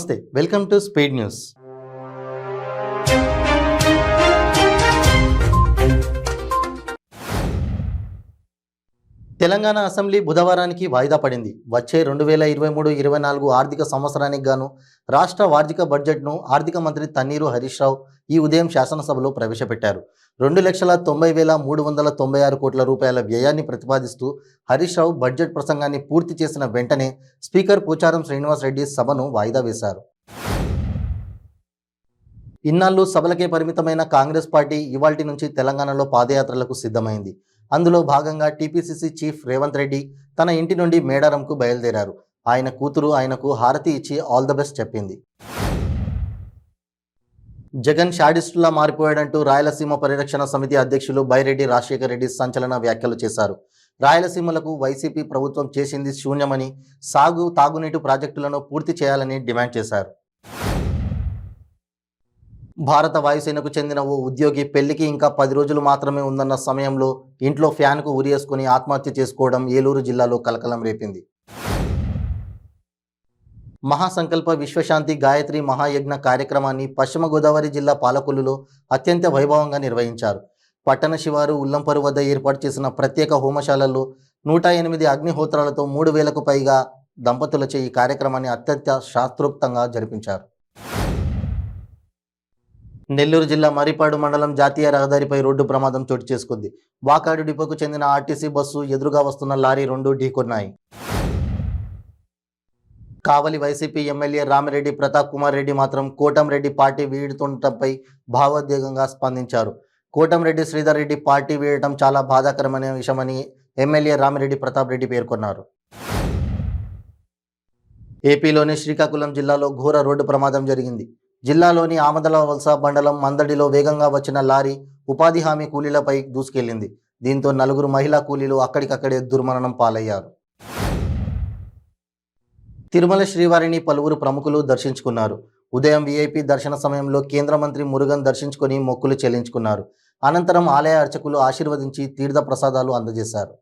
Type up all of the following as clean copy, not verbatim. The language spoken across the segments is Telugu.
నమస్తే, welcome to speed news. Telangana assembly బుధవారానికి వాయిదా పడింది. వచ్చే 2023-24 ఆర్థిక సంవత్సరానికి గాను రాష్ట్ర వార్షిక బడ్జెట్ను ఆర్థిక మంత్రి తన్నీరు హరీష్ రావు ఈ ఉదయం శాసనసభలో ప్రవేశపెట్టారు. 2,90,396 కోట్ల రూపాయల వ్యయాన్ని ప్రతిపాదిస్తూ హరీష్ రావు బడ్జెట్ ప్రసంగాన్ని పూర్తి చేసిన వెంటనే స్పీకర్ పోచారం శ్రీనివాస్ రెడ్డి సభను వాయిదా వేశారు. ఇన్నాళ్ళు సభలకే పరిమితమైన కాంగ్రెస్ పార్టీ ఇవాల్టి నుంచి తెలంగాణలో పాదయాత్రలకు సిద్ధమైంది. అందులో భాగంగా టీపీసీసీ చీఫ్ రేవంత్ రెడ్డి తన ఇంటి నుండి మేడారంకు బయలుదేరారు. ఆయన కూతురు ఆయనకు హారతి ఇచ్చి ఆల్ ద బెస్ట్ చెప్పింది. జగన్ షాడిస్టులా మారిపోయాడంటూ రాయలసీమ పరిరక్షణ సమితి అధ్యక్షులు బైరెడ్డి రాజశేఖర్ రెడ్డి సంచలన వ్యాఖ్యలు చేశారు. రాయలసీమలకు వైసీపీ ప్రభుత్వం చేసింది శూన్యమని, తాగునీటి ప్రాజెక్టులను పూర్తి చేయాలని డిమాండ్ చేశారు. భారత వాయుసేనకు చెందిన ఓ ఉద్యోగి పెళ్లికి ఇంకా 10 రోజులు మాత్రమే ఉందన్న సమయంలో ఇంట్లో ఫ్యాన్కు ఉరియేసుకుని ఆత్మహత్య చేసుకోవడం ఏలూరు జిల్లాలో కలకలం రేపింది. మహాసంకల్ప విశ్వశాంతి గాయత్రి మహాయజ్ఞ కార్యక్రమాన్ని పశ్చిమ గోదావరి జిల్లా పాలకొల్లులో అత్యంత వైభవంగా నిర్వహించారు. పట్టణ శివారు ఉల్లంపరు వద్ద ఏర్పాటు చేసిన ప్రత్యేక హోమశాలల్లో 108 అగ్నిహోత్రాలతో 3,000కు పైగా దంపతులచే ఈ కార్యక్రమాన్ని అత్యంత శాస్త్రోక్తంగా జరిపించారు. నెల్లూరు జిల్లా మరిపాడు మండలం జాతీయ రహదారిపై రోడ్డు ప్రమాదం చోటు చేసుకుంది. వాకాడు డిపోకు చెందిన ఆర్టీసీ బస్సు ఎదురుగా వస్తున్న లారీ 2 ఢీకొన్నాయి. కావలి వైసీపీ ఎమ్మెల్యే రామిరెడ్డి ప్రతాప్ కుమార్ రెడ్డి మాత్రం కోటంరెడ్డి పార్టీ వీడుతుండటంపై భావోద్వేగంగా స్పందించారు. కోటంరెడ్డి శ్రీధర్ రెడ్డి పార్టీ వీడటం చాలా బాధాకరమైన విషయమని ఎమ్మెల్యే రామిరెడ్డి ప్రతాప్ రెడ్డి పేర్కొన్నారు. ఏపీలోని శ్రీకాకుళం జిల్లాలో ఘోర రోడ్డు ప్రమాదం జరిగింది. జిల్లాలోని ఆమదలవలస మండలం మందడిలో వేగంగా వచ్చిన లారీ ఉపాధి హామీ కూలీలపై దూసుకెళ్లింది. దీంతో 4 మహిళా కూలీలు అక్కడికక్కడే దుర్మరణం పాలయ్యారు. తిరుమల శ్రీవారిని పలువురు ప్రముఖులు దర్శించుకున్నారు. ఉదయం వీఐపీ దర్శన సమయంలో కేంద్ర మంత్రి మురుగన్ దర్శించుకొని మొక్కులు చెల్లించుకున్నారు. అనంతరం ఆలయ అర్చకులు ఆశీర్వదించి తీర్థ ప్రసాదాలు అందజేశారు.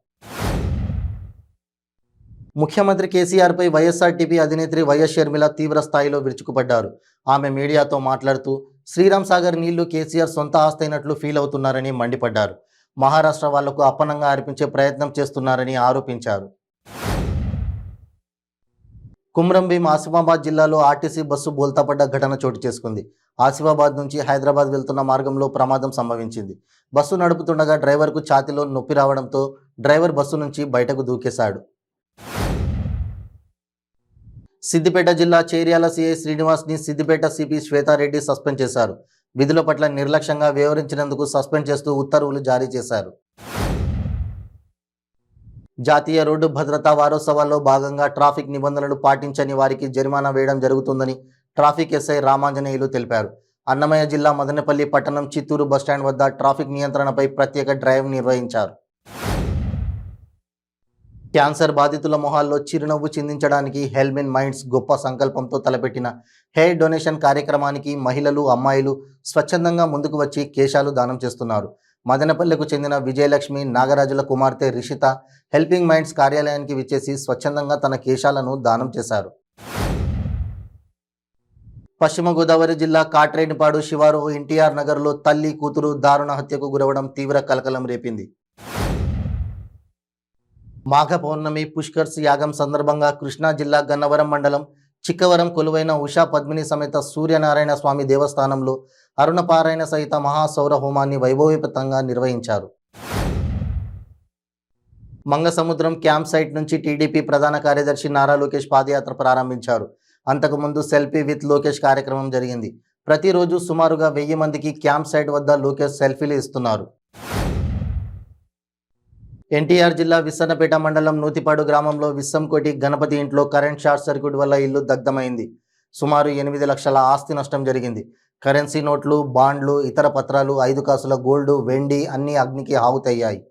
ముఖ్యమంత్రి కేసీఆర్పై వైఎస్ఆర్టీపీ అధినేత్రి వైఎస్ షర్మిల తీవ్ర స్థాయిలో విరుచుకుపడ్డారు. ఆమె మీడియాతో మాట్లాడుతూ శ్రీరామ్ సాగర్ నీళ్లు కేసీఆర్ సొంత ఆస్తైనట్లు ఫీల్ అవుతున్నారని మండిపడ్డారు. మహారాష్ట్ర వాళ్లకు అప్పనంగా అర్పించే ప్రయత్నం చేస్తున్నారని ఆరోపించారు. కుమ్రంభీం ఆసిఫాబాద్ జిల్లాలో ఆర్టీసీ బస్సు బోల్తాపడ్డ ఘటన చోటు చేసుకుంది. ఆసిఫాబాద్ నుంచి హైదరాబాద్ వెళ్తున్న మార్గంలో ప్రమాదం సంభవించింది. బస్సు నడుపుతుండగా డ్రైవర్కు ఛాతీలో నొప్పి రావడంతో డ్రైవర్ బస్సు నుంచి బయటకు దూకేశాడు. సిద్దిపేట జిల్లా Cheriyal CI శ్రీనివాస్ని Siddipet CP Swetha Reddy suspend చేశారు. విధుల పట్ల నిర్లక్ష్యంగా వ్యవహరించినందుకు సస్పెండ్ చేస్తూ ఉత్తర్వులు జారీ చేశారు. జాతీయ రోడ్డు భద్రతా వారోత్సవాల్లో భాగంగా ట్రాఫిక్ నిబంధనలు పాటించని వారికి జరిమానా వేయడం జరుగుతుందని ట్రాఫిక్ ఎస్ఐ రామాంజనేయులు తెలిపారు. అన్నమయ్య జిల్లా మదనపల్లి పట్టణం చిత్తూరు బస్టాండ్ వద్ద ట్రాఫిక్ నియంత్రణపై ప్రత్యేక డ్రైవ్ నిర్వహించారు. క్యాన్సర్ బాధితుల మొహాల్లో చిరునవ్వు చిందించడానికి హెల్మెన్ మైండ్స్ గొప్ప సంకల్పంతో తలపెట్టిన హెయిర్ డొనేషన్ కార్యక్రమానికి మహిళలు, అమ్మాయిలు స్వచ్ఛందంగా ముందుకు వచ్చి కేశాలు దానం చేస్తున్నారు. మదనపల్లెకు చెందిన విజయలక్ష్మి నాగరాజుల కుమార్తె రిషిత హెల్పింగ్ మైండ్స్ కార్యాలయానికి విచ్చేసి స్వచ్ఛందంగా తన కేశాలను దానం చేశారు. పశ్చిమ గోదావరి జిల్లా కాట్రేనిపాడు శివారు ఎన్టీఆర్ నగర్లో తల్లి కూతురు దారుణ హత్యకు గురవడం తీవ్ర కలకలం రేపింది. మాఘ పౌర్ణమి పుష్కర్స్ యాగం సందర్భంగా కృష్ణా జిల్లా గన్నవరం మండలం చిక్కవరం కొలువైన ఉషా పద్మిని సమేత సూర్యనారాయణ స్వామి దేవస్థానంలో అరుణపారాయణ సహిత మహాసౌర హోమాన్ని వైభవోపేతంగా నిర్వహించారు. మంగసముద్రం క్యాంప్ సైట్ నుంచి టీడీపీ ప్రధాన కార్యదర్శి నారా లోకేష్ పాదయాత్ర ప్రారంభించారు. అంతకుముందు సెల్ఫీ విత్ లోకేష్ కార్యక్రమం జరిగింది. ప్రతిరోజు సుమారుగా 1000 మందికి క్యాంప్ సైట్ వద్ద లోకేష్ సెల్ఫీలు ఇస్తున్నారు. ఎన్టీఆర్ జిల్లా విస్సన్నపేట మండలం నూతిపాడు గ్రామంలో విస్సంకోటి గణపతి ఇంట్లో కరెంట్ షార్ట్ సర్క్యూట్ వల్ల ఇల్లు దగ్ధమైంది. సుమారు 8 లక్షల ఆస్తి నష్టం జరిగింది. కరెన్సీ నోట్లు, బాండ్లు, ఇతర పత్రాలు, 5 కాసుల గోల్డ్, వెండి అన్నీ అగ్నికి ఆహుతయ్యాయి.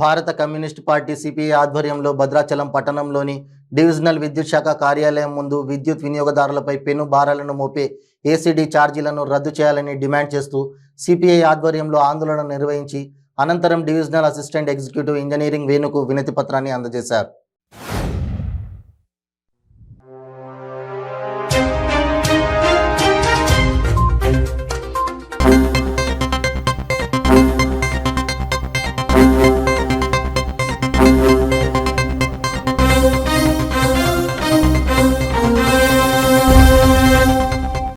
భారత కమ్యూనిస్ట్ పార్టీ సిపిఐ ఆధ్వర్యంలో భద్రాచలం పట్టణంలోని డివిజనల్ విద్యుత్ శాఖ కార్యాలయం ముందు విద్యుత్ వినియోగదారులపై పెను భారాలను మోపే ఏసీడీ ఛార్జీలను రద్దు చేయాలని డిమాండ్ చేస్తూ సిపిఐ ఆధ్వర్యంలో ఆందోళన నిర్వహించి అనంతరం డివిజనల్ అసిస్టెంట్ ఎగ్జిక్యూటివ్ ఇంజనీరింగ్ వేణుకు వినతి పత్రాన్ని అందజేశారు.